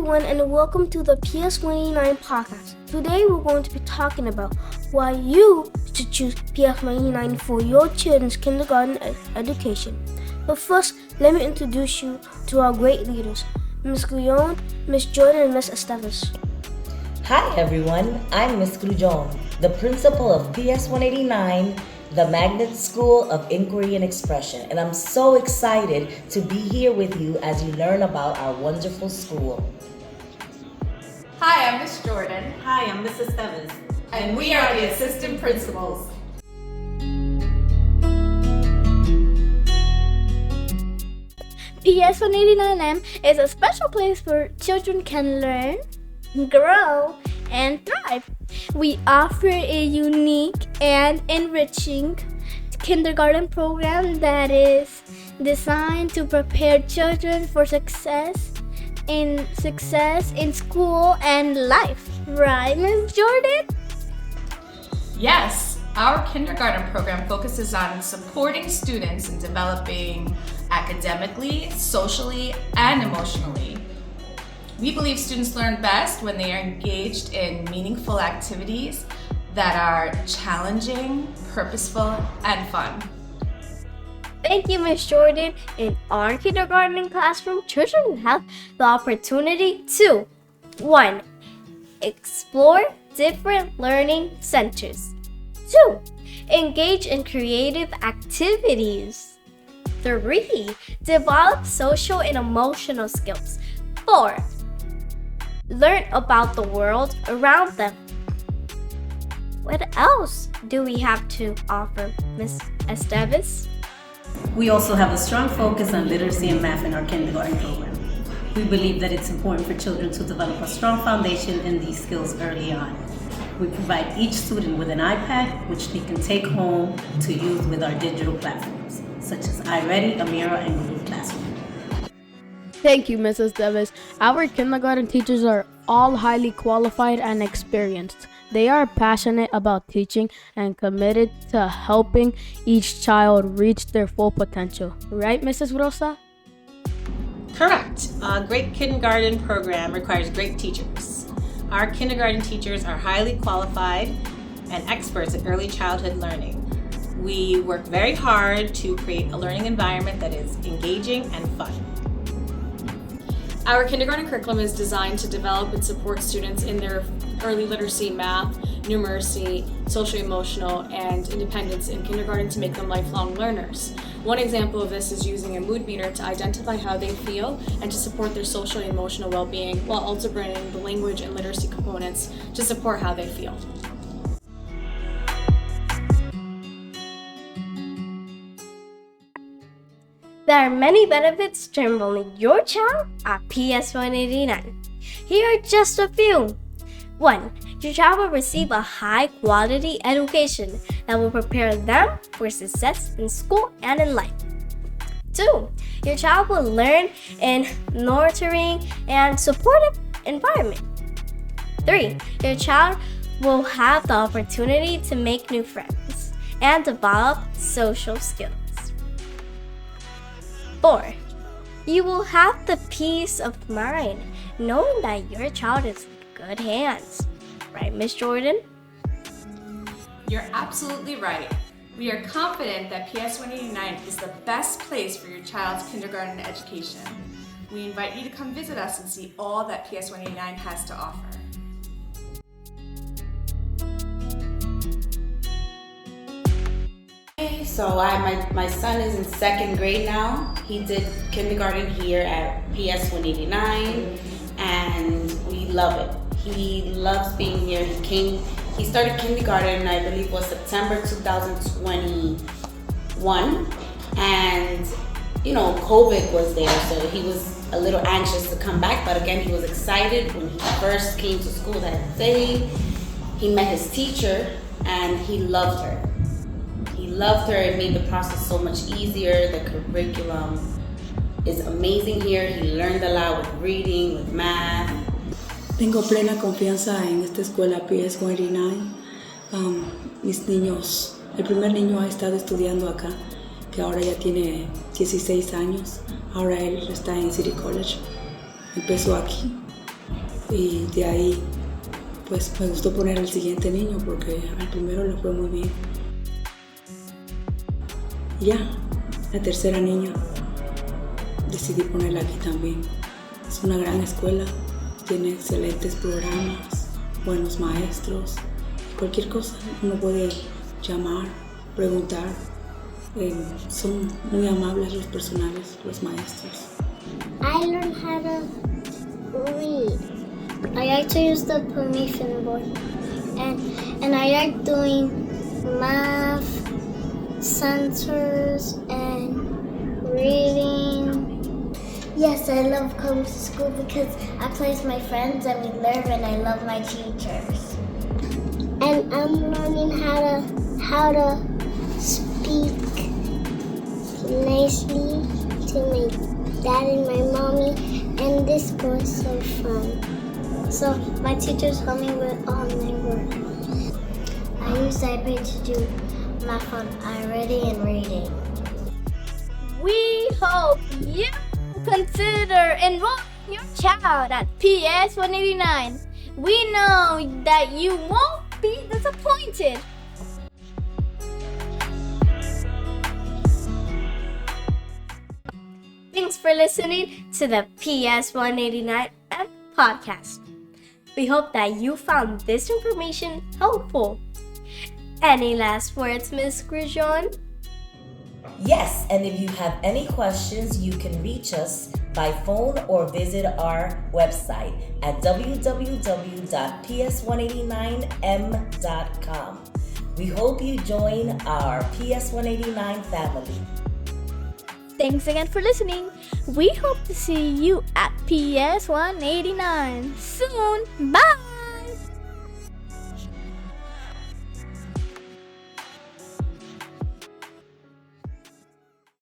everyone, and welcome to the PS29 podcast. Today we're going to be talking about why you should choose PS29 for your children's kindergarten education. But first, let me introduce you to our great leaders, Ms. Guillaume, Ms. Jordan, and Ms. Esteves. Hi everyone, I'm Ms. Guillaume, the principal of PS189, the Magnet School of Inquiry and Expression, and I'm so excited to be here with you as you learn about our wonderful school. Hi, I'm Ms. Jordan. Hi, I'm Mrs. Esteves. And we are the assistant principals. PS189M is a special place where children can learn, grow, and thrive. We offer a unique and enriching kindergarten program that is designed to prepare children for success in school and life. Right, Ms. Jordan? Yes, our kindergarten program focuses on supporting students in developing academically, socially, and emotionally. We believe students learn best when they are engaged in meaningful activities that are challenging, purposeful, and fun. Thank you, Ms. Jordan. In our kindergarten classroom, children have the opportunity to 1. Explore different learning centers. 2. Engage in creative activities. 3. Develop social and emotional skills. 4. Learn about the world around them. What else do we have to offer, Ms. Esteves? We also have a strong focus on literacy and math in our kindergarten program. We believe that it's important for children to develop a strong foundation in these skills early on. We provide each student with an iPad, which they can take home to use with our digital platforms, such as iReady, Amira, and Google Classroom. Thank you, Mrs. Davis. Our kindergarten teachers are all highly qualified and experienced. They are passionate about teaching and committed to helping each child reach their full potential. Right, Mrs. Rosa? Correct. A great kindergarten program requires great teachers. Our kindergarten teachers are highly qualified and experts in early childhood learning. We work very hard to create a learning environment that is engaging and fun. Our kindergarten curriculum is designed to develop and support students in their early literacy, math, numeracy, social-emotional, and independence in kindergarten to make them lifelong learners. One example of this is using a mood meter to identify how they feel and to support their social and emotional well-being, while also bringing the language and literacy components to support how they feel. There are many benefits to enrolling your child at PS189. Here are just a few. 1. Your child will receive a high-quality education that will prepare them for success in school and in life. 2. Your child will learn in nurturing and supportive environment. 3. Your child will have the opportunity to make new friends and develop social skills. 4. You will have the peace of mind knowing that your child is in good hands. Right, Ms. Jordan? You're absolutely right. We are confident that PS189 is the best place for your child's kindergarten education. We invite you to come visit us and see all that PS189 has to offer. So my son is in 2nd grade now. He did kindergarten here at PS189 and we love it. He loves being here. He started kindergarten, I believe was September 2021, and COVID was there, so he was a little anxious to come back, but again he was excited when he first came to school that day. He met his teacher and he loved her. It made the process so much easier. The curriculum is amazing here. He learned a lot with reading, with math. Tengo plena confianza en esta escuela PS189. Mis niños, el primer niño ha estado estudiando acá, que ahora ya tiene 16 años. Ahora él está en City College. Empezó aquí Y de ahí, pues me gustó poner al siguiente niño porque al primero le fue muy bien. Y ya, la tercera niña, decidí ponerla aquí también. Es una gran escuela, tiene excelentes programas, buenos maestros, cualquier cosa uno puede llamar, preguntar. Son muy amables los personales, los maestros. I learned how to read. I like to use the permission board, and I like doing math, sensors, and reading. Yes, I love coming to school because I play with my friends and we learn, and I love my teachers. And I'm learning how to speak nicely to my dad and my mommy, and this was so fun. So my teachers helped me with all my work. I use iPad to do math on iReady and reading. We hope you consider enrolling your child at PS 189. We know that you won't be disappointed. Thanks for listening to the PS 189 podcast. We hope that you found this information helpful. Any last words, Ms. Grijon? Yes, and if you have any questions, you can reach us by phone or visit our website at www.ps189m.com. We hope you join our PS189 family. Thanks again for listening. We hope to see you at PS 189 soon. Bye!